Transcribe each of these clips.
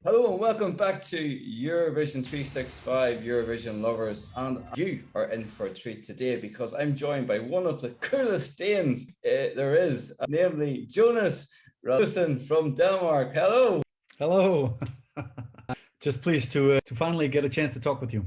Hello and welcome back to Eurovision 365, Eurovision lovers, and you are in for a treat today because I'm joined by one of the coolest Danes there is, namely Jonas Rasmussen from Denmark. Hello. Hello. Just pleased to finally get a chance to talk with you.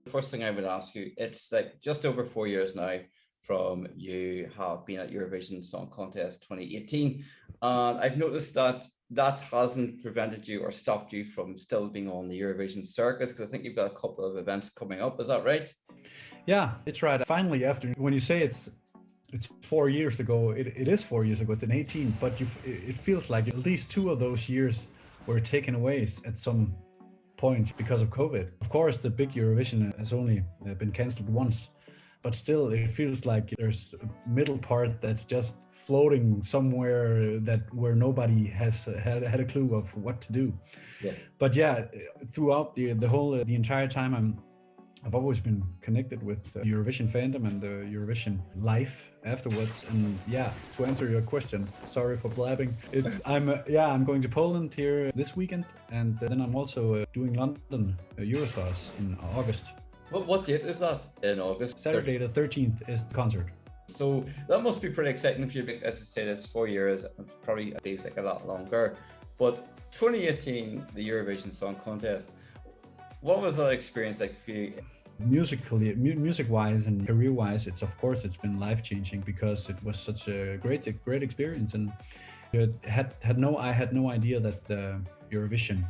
First thing I would ask you, it's like just over 4 years now from you have been at Eurovision Song Contest 2018, and I've noticed that hasn't prevented you or stopped you from still being on the Eurovision circus, because I think you've got a couple of events coming up. Is that right? Yeah, it's right. Finally, after when you say it's 4 years ago, it is 4 years ago. It's in 18, but it feels like at least two of those years were taken away at some point because of COVID. Of course, the big Eurovision has only been cancelled once, but still it feels like there's a middle part that's just floating somewhere where nobody has had a clue of what to do. Yeah. But yeah, throughout the entire time I've always been connected with Eurovision fandom and the Eurovision life afterwards. And yeah, to answer your question, sorry for blabbing. I'm going to Poland here this weekend, and then I'm also doing London Eurostars in August. What date is that in August? Saturday the 13th is the concert. So that must be pretty exciting for you, because as I say, that's 4 years, probably feels like a lot longer. But 2018, the Eurovision Song Contest, what was that experience like for you? Musically, music-wise and career-wise, it's been life-changing because it was such a great experience, and I had no idea that the Eurovision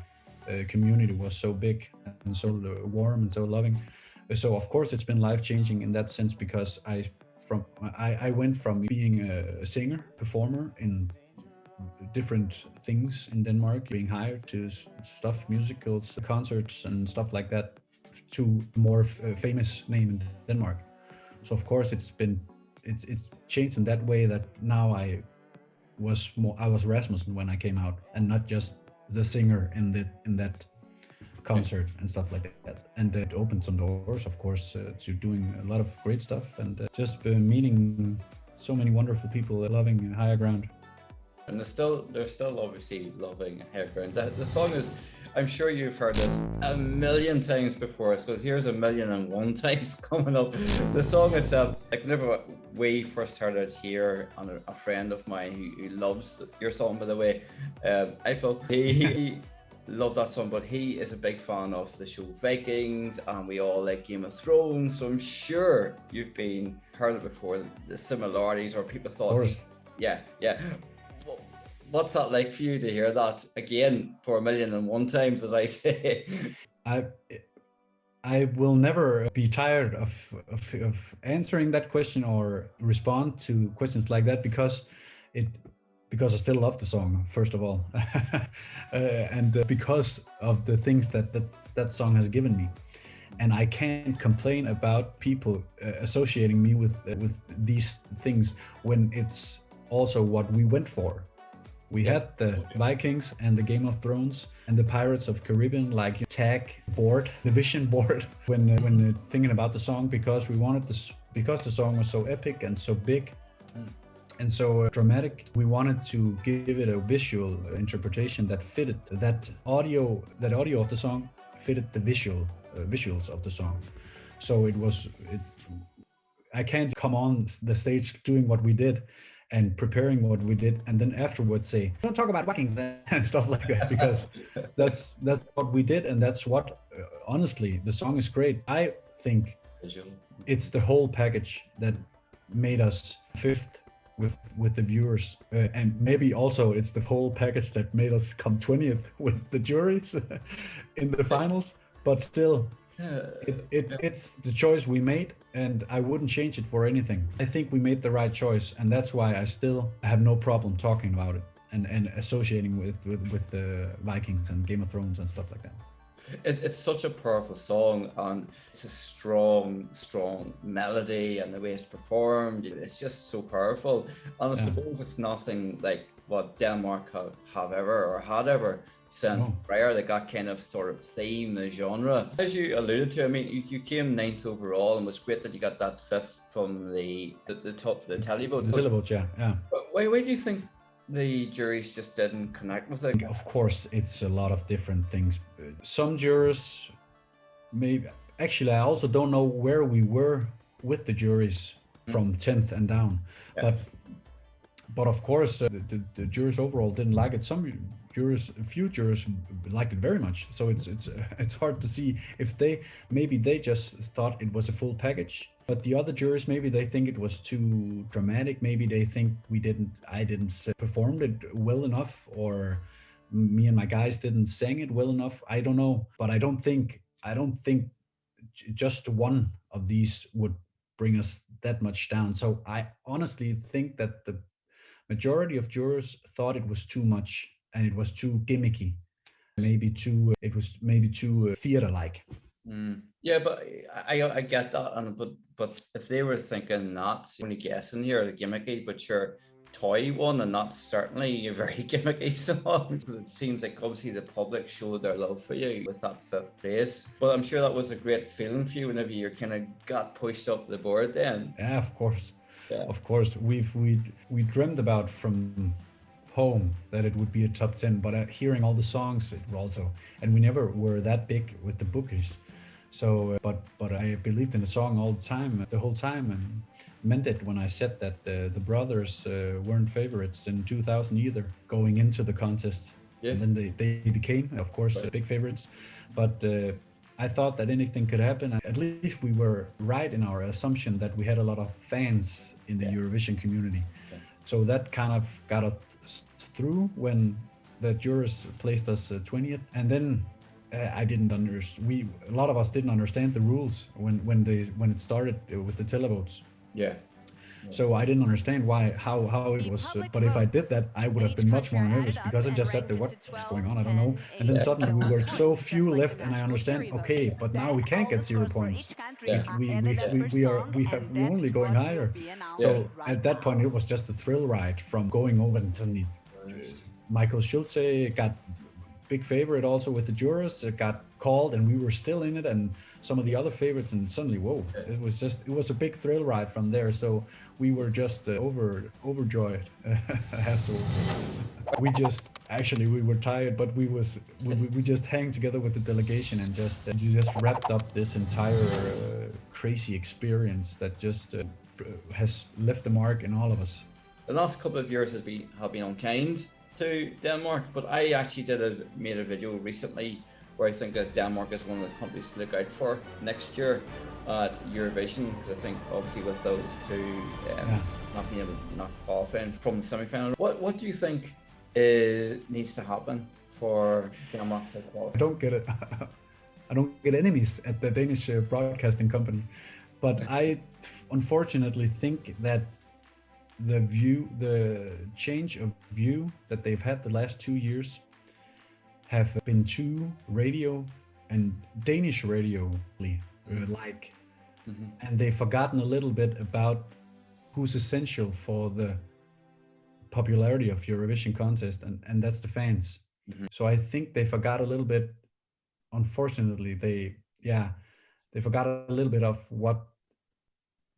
community was so big and so warm and so loving. So of course it's been life-changing in that sense, because I went from being a singer, performer in different things in Denmark, being hired to stuff, musicals, concerts and stuff like that, to more famous name in Denmark. So of course it's changed in that way, that now I was Rasmussen when I came out, and not just the singer in that concert and stuff like that. And it opened some doors, of course, to doing a lot of great stuff, and just meeting so many wonderful people, loving Higher Ground. And they're still obviously loving Higher Ground. The song is, I'm sure you've heard this a million times before, so here's 1,000,001 times coming up. The song itself, like whenever we first heard it here, and a friend of mine who loves your song, by the way, Eiffel, he loves that song, but he is a big fan of the show Vikings, and we all like Game of Thrones, so I'm sure you've heard it before, the similarities, or people thought, yeah. What's that like for you to hear that again for 1,000,001 times, as I say? I will never be tired of answering that question or respond to questions like that, because I still love the song, first of all, and because of the things that song has given me. And I can't complain about people associating me with these things when it's also what we went for. We had the Vikings and the Game of Thrones and the Pirates of Caribbean, like tag board, the vision board, when thinking about the song, because we wanted this, because the song was so epic and so big and so dramatic. We wanted to give it a visual interpretation that fitted that audio of the song, fitted the visuals of the song. So I can't come on the stage doing what we did and preparing what we did, and then afterwards say, don't talk about Vikings and stuff like that, because that's what we did, and that's what, honestly, the song is great. I think it's the whole package that made us fifth with the viewers, and maybe also it's the whole package that made us come 20th with the juries in the finals, but still, it's the choice we made, and I wouldn't change it for anything. I think we made the right choice, and that's why I still have no problem talking about it and associating with the Vikings and Game of Thrones and stuff like that. It's such a powerful song, and it's a strong melody, and the way it's performed, it's just so powerful. And I suppose it's nothing like what Denmark have ever or had ever sent prior. They got kind of sort of theme, the genre. As you alluded to, I mean, you came 9th overall, and it was great that you got that 5th from the top, the televote. The televote, yeah. But why do you think the juries just didn't connect with it? Of course, it's a lot of different things. Some jurors, maybe, actually, I also don't know where we were with the juries from 10th and down. Yeah. But of course, the jurors overall didn't like it. Some jurors, a few jurors liked it very much. So it's hard to see if maybe they just thought it was a full package. But the other jurors, maybe they think it was too dramatic. Maybe they think I didn't perform it well enough, or me and my guys didn't sing it well enough. I don't know, but I don't think just one of these would bring us that much down. So I honestly think that the majority of jurors thought it was too much and it was too gimmicky, it was maybe too theater-like. Yeah, but I get that, but if they were thinking not only guessing here, the gimmicky, but your toy one, and that's certainly a very gimmicky song. It seems like obviously the public showed their love for you with that 5th place, but I'm sure that was a great feeling for you whenever you kind of got pushed up the board then. Yeah, of course. Yeah. Of course, we dreamed about from home that it would be a top 10, but hearing all the songs, it also, and we never were that big with the bookies. So, but I believed in the song all the whole time, and meant it when I said that the brothers weren't favorites in 2000 either, going into the contest. Yeah. And then they became, of course, big favorites. But I thought that anything could happen. At least we were right in our assumption that we had a lot of fans in the Eurovision community. Yeah. So that kind of got us through when the jurors placed us 20th. And then I didn't understand. A lot of us didn't understand the rules when it started with the televotes. Yeah. So I didn't understand how it was. But if I did that, I would have been much more nervous, because I just said, what's going on? I don't know. And then suddenly we were so few left, and I understand. Okay, but now we can't get 0 points. Yeah. We're only going higher. So at that point, it was just a thrill ride from going over, and suddenly Michael Schulze got big favorite also with the jurors. It got called, and we were still in it, and some of the other favorites, and suddenly, whoa! It was a big thrill ride from there. So we were just overjoyed afterwards. We were tired, but we just hang together with the delegation and just wrapped up this entire crazy experience that just has left a mark in all of us. The last couple of years have been unkind to Denmark, but I actually made a video recently where I think that Denmark is one of the countries to look out for next year at Eurovision, because I think obviously with those two not being able to qualify from the semi-final, what do you think needs to happen for Denmark to qualify? I don't get enemies at the Danish broadcasting company, but I unfortunately think that the change of view that they've had the last 2 years have been too radio and Danish radio like, and they've forgotten a little bit about who's essential for the popularity of Eurovision contest, and that's the fans. So I think they forgot a little bit. Unfortunately, they forgot a little bit of what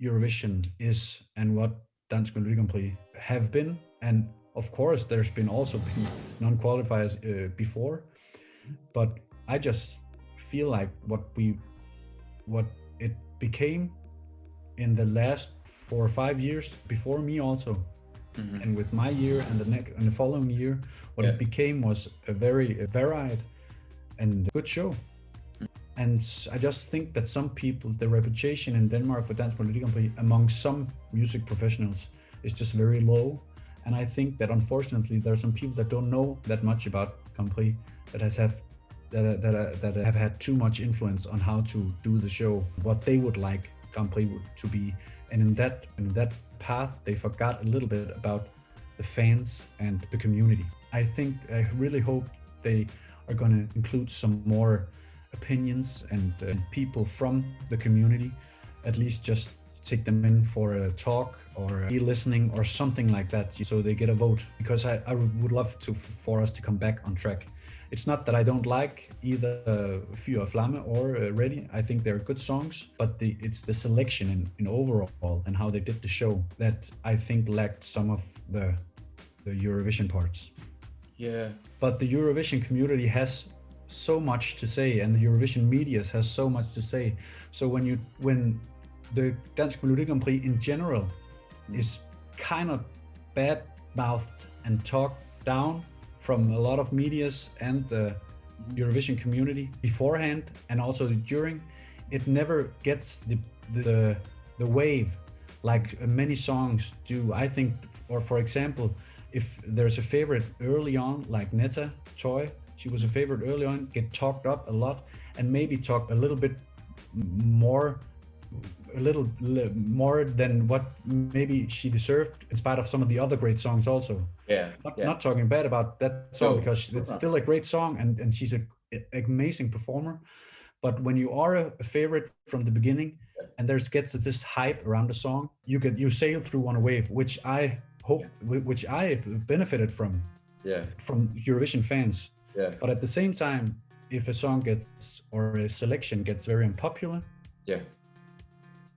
Eurovision is and what Dansk Melodi Grand Prix have been. And of course, there's been non-qualifiers before, but I just feel like what it became in the last 4 or 5 years before me also, and with my year and the following year, what it became was a very varied and good show. And I just think that some people, the reputation in Denmark for Dansk Melodi Grand Prix among some music professionals is just very low. And I think that unfortunately there are some people that don't know that much about Grand Prix, that have had too much influence on how to do the show, what they would like Grand Prix to be. And in that path, they forgot a little bit about the fans and the community. I really hope they are going to include some more opinions and people from the community, at least just take them in for a talk or a listening or something like that, so they get a vote, because I would love to for us to come back on track. It's not that I don't like either Fyr og Flamme or Ready. I think they're good songs, but it's the selection in overall and how they did the show that I think lacked some of the Eurovision parts. Yeah. But the Eurovision community has so much to say, and the Eurovision media has so much to say. So when the Dansk Melodi Grand Prix in general is kind of bad-mouthed and talked down from a lot of medias and the Eurovision community beforehand and also during, it never gets the wave like many songs do. I think, or for example, if there's a favorite early on, like Netta Choi, she was a favorite early on, get talked up a lot and maybe talk a little bit more than what maybe she deserved, in spite of some of the other great songs also. Not talking bad about that song, because it's still a great song and she's an amazing performer. But when you are a favorite from the beginning and there's gets this hype around the song, you sail through on a wave, which I benefited from Eurovision fans. But at the same time, if a song gets or a selection gets very unpopular,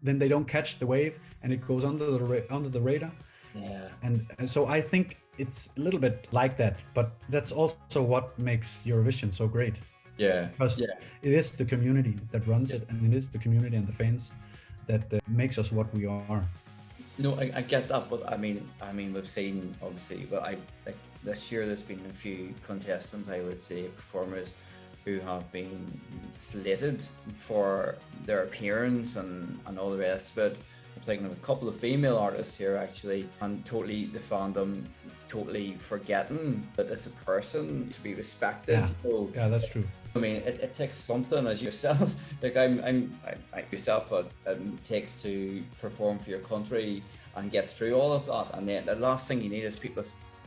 then they don't catch the wave and it goes under the radar. And so I think it's a little bit like that, but that's also what makes Eurovision so great. Because it is the community that runs it, and it is the community and the fans that makes us what we are. No, I get that, but I mean, we've seen obviously. Well, like this year there's been a few contestants, I would say, performers who have been slated for their appearance and all the rest of it. I'm thinking of a couple of female artists here actually, and totally the fandom totally forgetting that as a person to be respected. Yeah, that's true. I mean, it takes something as yourself. Like I'm yourself, but it takes to perform for your country and get through all of that. And then the last thing you need is people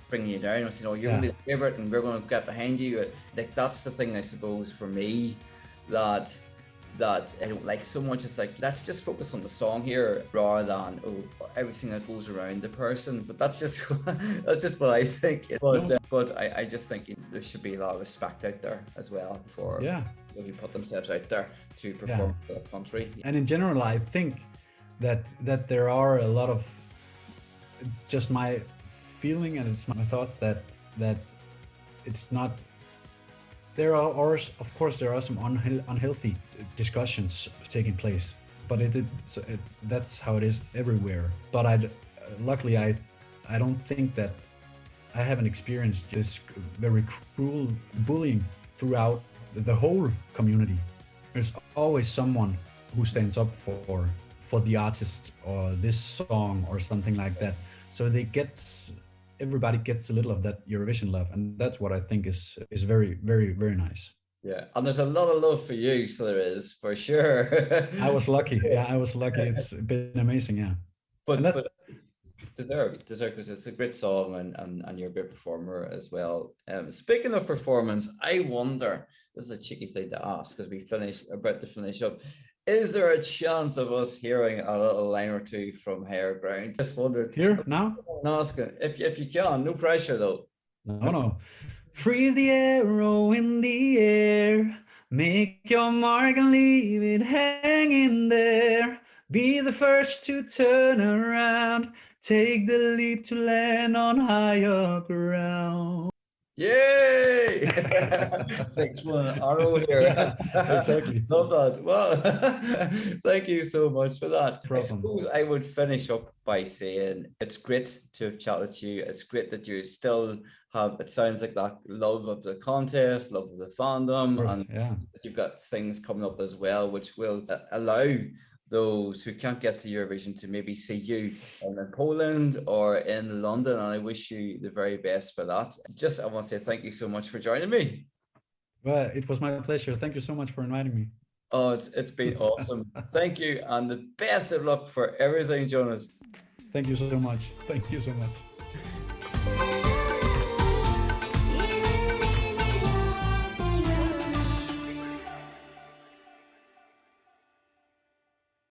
bringing you down and saying, "Oh, you're really the favorite, and we're going to get behind you." Like that's the thing, I suppose, for me, that I don't like so much. It's like, let's just focus on the song here rather than everything that goes around the person. But that's just what I think. But I just think there should be a lot of respect out there as well for people who put themselves out there to perform for the country. And in general, I think that there are a lot of, it's just my feeling and it's my thoughts that it's not. There are, of course, there are some unhealthy discussions taking place, but that's how it is everywhere. But luckily, I don't think that I haven't experienced this very cruel bullying throughout the whole community. There's always someone who stands up for the artist or this song or something like that. So everybody gets a little of that Eurovision love, and that's what I think is very, very, very nice. Yeah, and there's a lot of love for you, so there is, for sure. I was lucky. It's been amazing, But deserved, because it's a great song and you're a great performer as well. Speaking of performance, I wonder, this is a cheeky thing to ask because about to finish up. Is there a chance of us hearing a little line or two from Higher Ground? Just wondered. Here now? No, if you can, no pressure though. No. Freeze the arrow in the air, make your mark and leave it hanging there. Be the first to turn around, take the leap to land on higher ground. Yay! Thanks for an arrow here. Exactly. Love that. Well, thank you so much for that. No problem. I suppose I would finish up by saying it's great to have chatted to you. It's great that you still have, it sounds like, that love of the contest, love of the fandom, and that you've got things coming up as well, which will allow those who can't get to Eurovision to maybe see you in Poland or in London, and I wish you the very best for that. I want to say thank you so much for joining me. Well, it was my pleasure. Thank you so much for inviting me. Oh, it's been awesome. Thank you, and the best of luck for everything, Jonas. Thank you so much. Thank you so much.